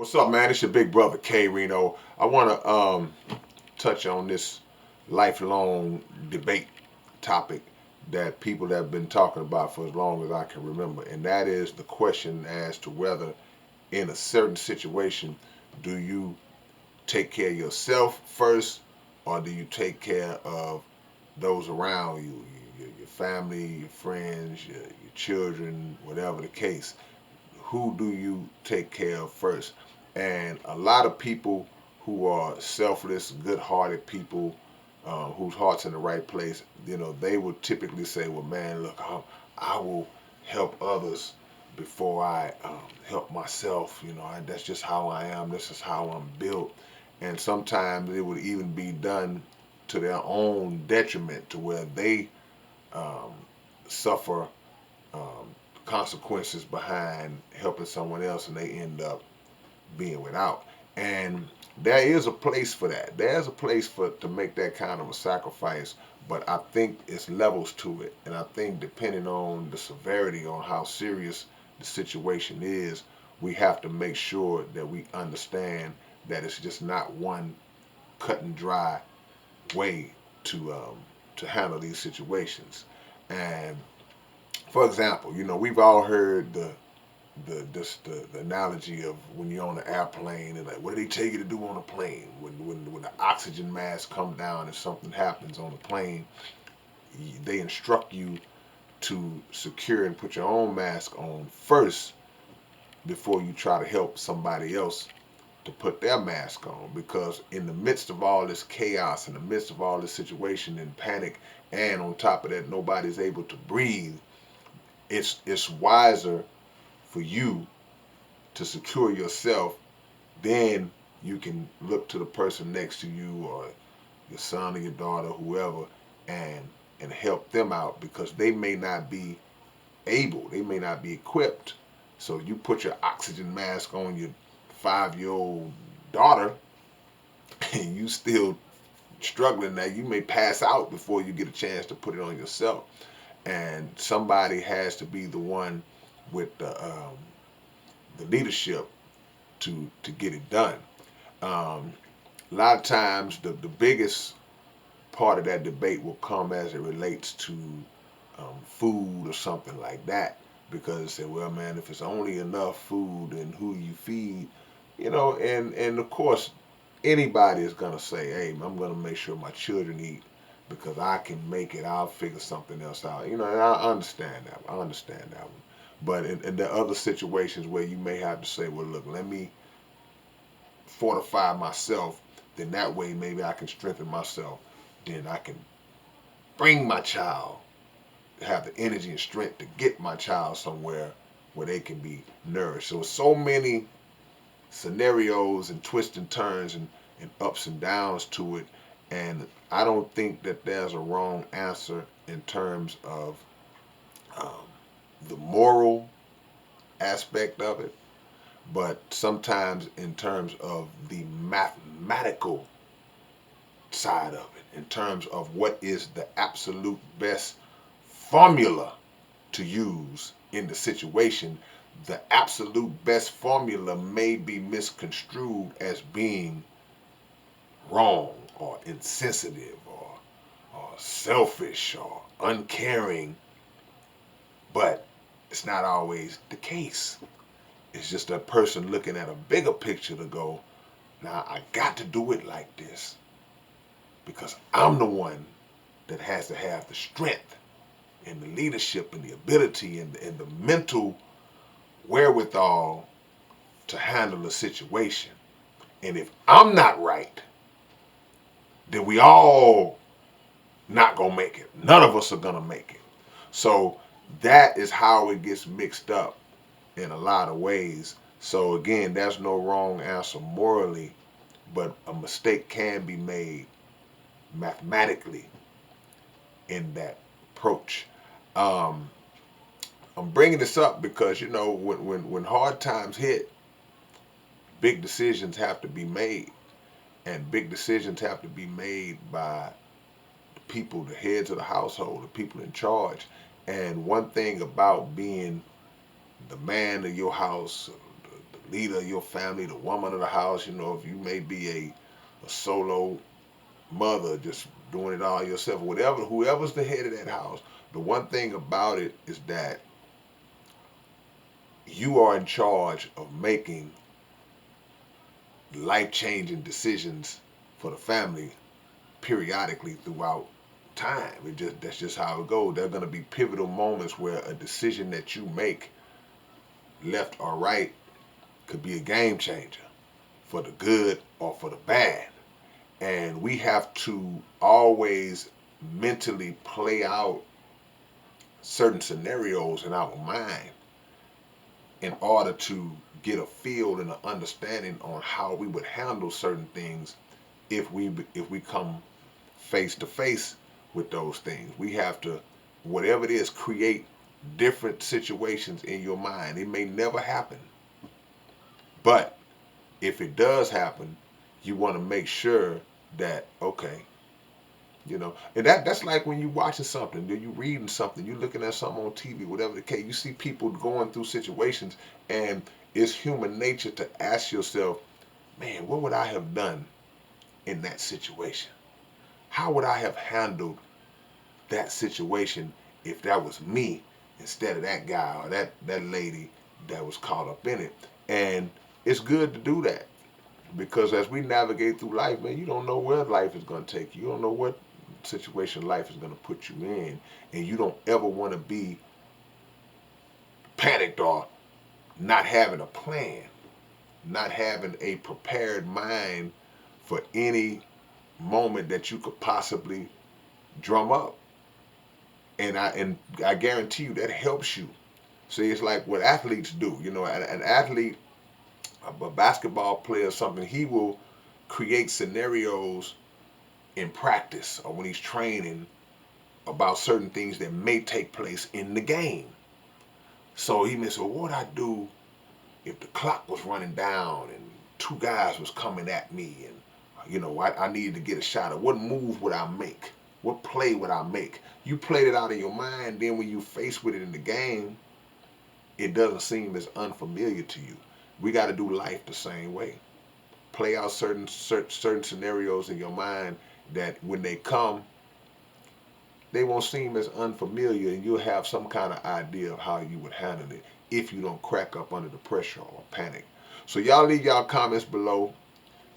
What's up, man? It's your big brother K-Rino. I want to touch on this lifelong debate topic that people have been talking about for as long as I can remember, and that is the question as to whether, in a certain situation, do you take care of yourself first, or do you take care of those around you, your family, your friends, your children, whatever the case? Who do you take care of first? And a lot of people who are selfless, good-hearted people, whose heart's in the right place, they will typically say, "Well, man, look, I will help others before I help myself. That's just how I am. This is how I'm built." And sometimes it would even be done to their own detriment, to where they um, suffer um, consequences behind helping someone else, and they end up being without. And there is a place for that. There's a place for to make that kind of a sacrifice, but I think it's levels to it. And I think depending on the severity, on how serious the situation is, we have to make sure that we understand that it's just not one cut and dry way to handle these situations. And for example, we've all heard the analogy of when you're on an airplane and like, what do they tell you to do on a plane? When the oxygen mask comes down and something happens on the plane, they instruct you to secure and put your own mask on first before you try to help somebody else to put their mask on, because in the midst of all this chaos, in the midst of all this situation and panic, and on top of that nobody's able to breathe, it's wiser for you to secure yourself. Then you can look to the person next to you, or your son or your daughter, whoever, and help them out, because they may not be able, they may not be equipped. So you put your oxygen mask on your 5-year-old daughter, and you still struggling. Now you may pass out before you get a chance to put it on yourself, and somebody has to be the one with the leadership to get it done. Um, a lot of times, the biggest part of that debate will come as it relates to food or something like that. Because they say, well, man, if it's only enough food, and who you feed, and of course, anybody is gonna say, hey, I'm gonna make sure my children eat because I can make it. I'll figure something else out. And I understand that. I understand that one. But in the other situations where you may have to say, well, look, let me fortify myself, then that way maybe I can strengthen myself. Then I can bring my child, have the energy and strength to get my child somewhere where they can be nourished. So many scenarios and twists and turns and ups and downs to it. And I don't think that there's a wrong answer in terms of um, the moral aspect of it, but sometimes in terms of the mathematical side of it, in terms of what is the absolute best formula to use in the situation, the absolute best formula may be misconstrued as being wrong or insensitive or selfish or uncaring, but it's not always the case. It's just a person looking at a bigger picture to go, now I got to do it like this because I'm the one that has to have the strength and the leadership and the ability and the mental wherewithal to handle the situation. And if I'm not right, then we all not gonna make it. None of us are gonna make it. So that is how it gets mixed up in a lot of ways. So again, there's no wrong answer morally, but a mistake can be made mathematically in that approach. Um, I'm bringing this up because when hard times hit, big decisions have to be made, and big decisions have to be made by the people, the heads of the household, the people in charge. And one thing about being the man of your house, the leader of your family, the woman of the house. You know, if you may be a solo mother, just doing it all yourself, whatever, whoever's the head of that house. The one thing about it is that you are in charge of making life-changing decisions for the family periodically throughout time. That's just how it goes. There are going to be pivotal moments where a decision that you make, left or right, could be a game changer for the good or for the bad. And we have to always mentally play out certain scenarios in our mind in order to get a feel and an understanding on how we would handle certain things if we come face to face with those things. We have to, whatever it is, create different situations in your mind. It may never happen, but if it does happen, you want to make sure that, okay, and that's like when you watching something, you reading something, you looking at something on TV, whatever the case. You see people going through situations, and it's human nature to ask yourself, man, what would I have done in that situation? How would I have handled that situation if that was me instead of that guy or that lady that was caught up in it? And it's good to do that, because as we navigate through life, man, you don't know where life is going to take you. You don't know what situation life is going to put you in, and you don't ever want to be panicked or not having a plan, not having a prepared mind for any moment that you could possibly drum up. And I guarantee you that helps you. See, it's like what athletes do. An athlete, a basketball player, something, he will create scenarios in practice or when he's training about certain things that may take place in the game. So he may say, well, what would I do if the clock was running down and two guys was coming at me, and I needed to get a shot at, what move would I make? What play would I make? You played it out in your mind, then when you faced with it in the game, it doesn't seem as unfamiliar to you. We got to do life the same way. Play out certain scenarios in your mind that when they come, they won't seem as unfamiliar, and you'll have some kind of idea of how you would handle it if you don't crack up under the pressure or panic. So y'all leave y'all comments below.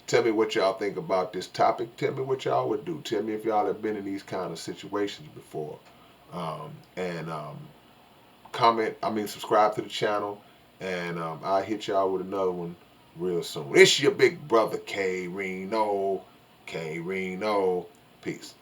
Tell me what y'all think about this topic. Tell me what y'all would do. Tell me if y'all have been in these kind of situations before. And subscribe to the channel, and I'll hit y'all with another one real soon. It's your big brother K-Rino. K-Rino. Peace.